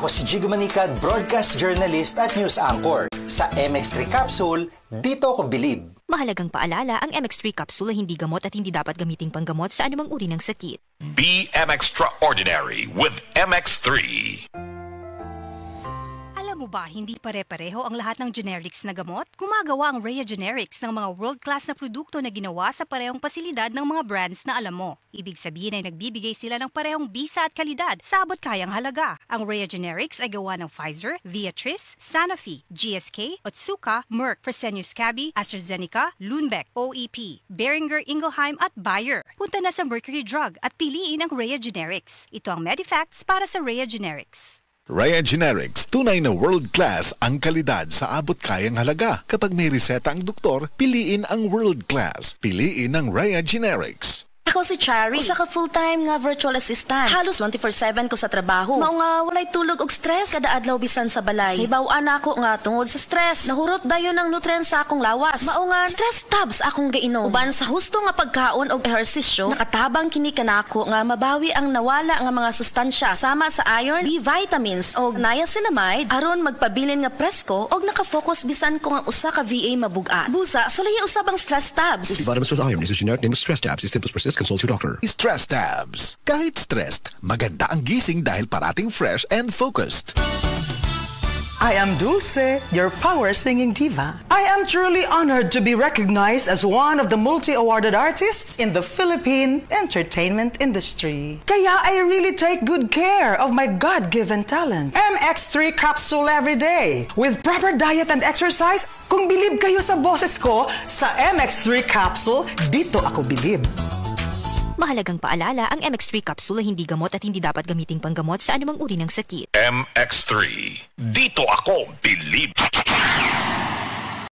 Ako si Jigo Manicad, broadcast journalist at news anchor. Sa MX3 Capsule, dito ako bilib. Mahalagang paalala, ang MX3 capsule ay hindi gamot at hindi dapat gamiting panggamot sa anumang uri ng sakit. Be extraordinary with MX3. Alam mo ba, hindi pare-pareho ang lahat ng generics na gamot? Gumagawa ang Rhea Generics ng mga world-class na produkto na ginawa sa parehong pasilidad ng mga brands na alam mo. Ibig sabihin ay nagbibigay sila ng parehong bisa at kalidad sa abot kayang halaga. Ang Rhea Generics ay gawa ng Pfizer, Viatris, Sanofi, GSK, Otsuka, Merck, Fresenius Kabi, AstraZeneca, Lundbeck, OEP, Boehringer Ingelheim at Bayer. Punta na sa Mercury Drug at piliin ang Rhea Generics. Ito ang Medifacts para sa Rhea Generics. Rhea Generics, tunay na world-class ang kalidad sa abot kayang halaga. Kapag may reseta ang doktor, piliin ang world-class. Piliin ang Rhea Generics. Ako si Chari, usa ka full-time nga virtual assistant. Halos 24/7 ko sa trabaho. Mao nga walay tulog og stress kada adlaw bisan sa balay. Hibaw-an ako nga tungod sa stress. Nahurot dayon ang nutrients sa akong lawas. Mao nga stress tabs akong gainom. Uban sa husto nga pagkaon og ehersisyo, nakatabang kini kanako nga mabawi ang nawala nga mga sustansya sama sa iron, B vitamins og niacinamide aron magpabilin nga presko og naka-focus bisan kung ang usa ka VA mabugat. Busa, sulay usab ang stress tabs. Vitamins with iron is a generic name of stress tabs. If symptoms persist, consult your doctor. Stress Tabs. Kahit stressed, maganda ang gising dahil parating fresh and focused. I am Dulce, your power singing diva. I am truly honored to be recognized as one of the multi-awarded artists in the Philippine entertainment industry. Kaya I really take good care of my God-given talent. MX3 Capsule every day. With proper diet and exercise, kung bilib kayo sa boses ko, sa MX3 Capsule, dito ako bilib. Mahalagang paalala, ang MX3 capsule ay hindi gamot at hindi dapat gamiting panggamot sa anumang uri ng sakit. MX3. Dito ako bilib.